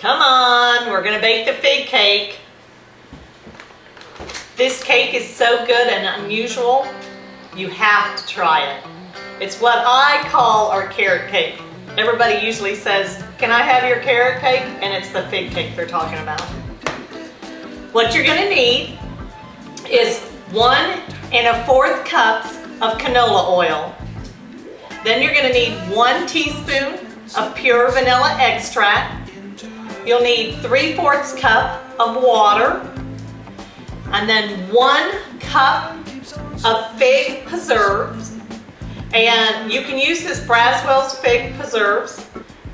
Come on, we're gonna bake the fig cake. This cake is so good and unusual, you have to try it. It's what I call our carrot cake. Everybody usually says, can I have your carrot cake? And it's the fig cake they're talking about. What you're gonna need is 1 1/4 cups of canola oil. Then you're gonna need 1 teaspoon of pure vanilla extract. You'll need 3/4 cup of water. And then 1 cup of fig preserves. And you can use this Braswell's fig preserves.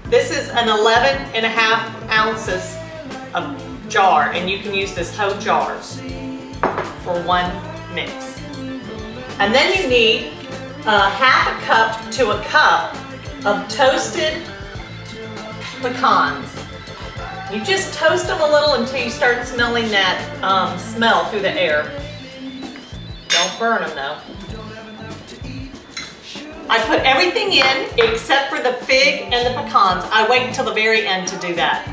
This is an 11.5 ounces of jar, and you can use this whole jar for 1 mix. And then you need 1/2 cup to a cup of toasted pecans. You just toast them a little until you start smelling that smell through the air. Don't burn them though. I put everything in except for the fig and the pecans. I wait until the very end to do that.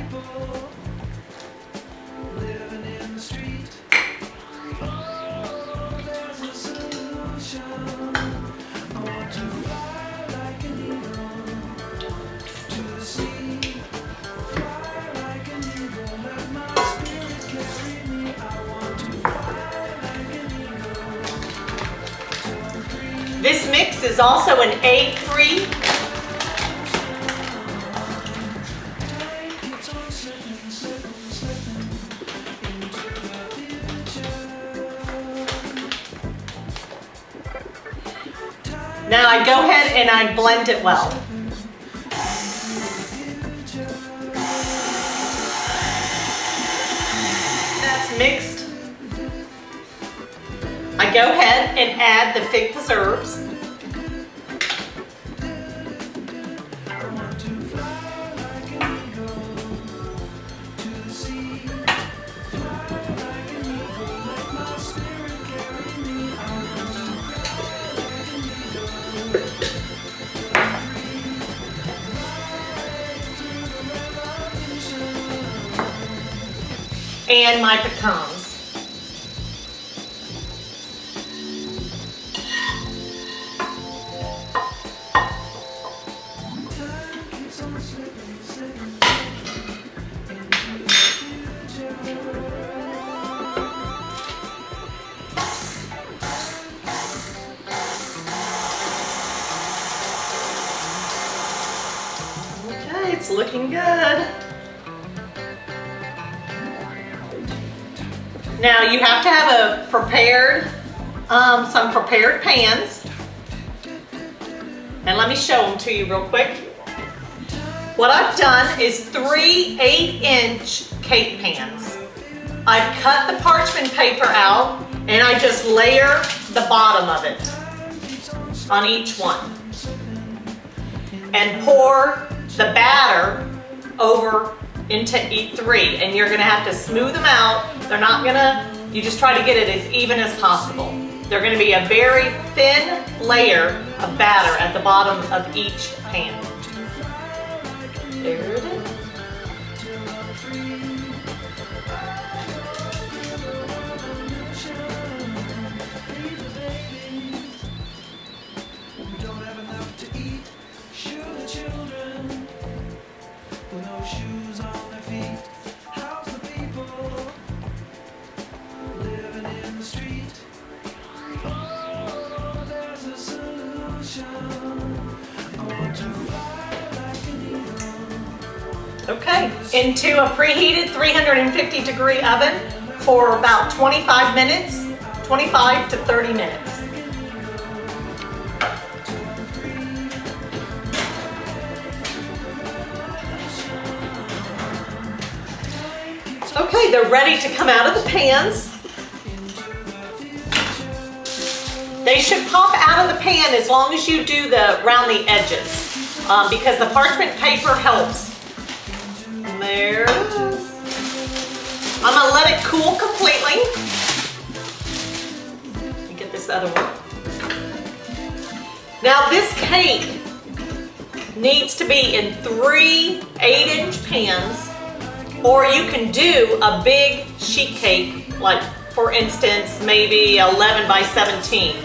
This mix is also an egg-free. Now I go ahead and I blend it well. That's mixed. I go ahead and add the fig preserves. And my pecans. Okay, it's looking good. Now you have to have a prepared, some prepared pans. And let me show them to you real quick. What I've done is 3 8-inch cake pans. I've cut the parchment paper out and I just layer the bottom of it on each one. And pour the batter over into E3, and you're gonna have to smooth them out. They're not gonna, you just try to get it as even as possible. They're gonna be a very thin layer of batter at the bottom of each pan. There it is. Okay, into a preheated 350-degree oven for about 25 minutes, 25 to 30 minutes. Okay, they're ready to come out of the pans. They should pop out of the pan as long as you do around the edges, because the parchment paper helps. There it is. I'm gonna let it cool completely. Let me get this other one. Now this cake needs to be in 3 8-inch pans Or you can do a big sheet cake, like for instance, maybe 11 by 17.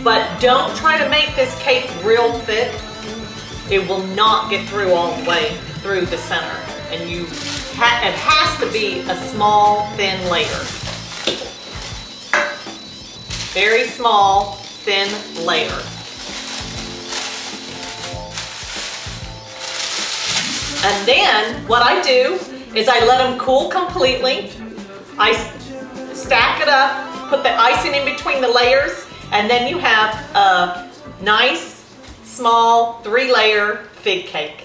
But don't try to make this cake real thick. It will not get through all the way through the center. And it has to be a small, thin layer. Very small, thin layer. And then what I do is I let them cool completely. I stack it up, put the icing in between the layers, and then you have a nice, small, 3-layer fig cake.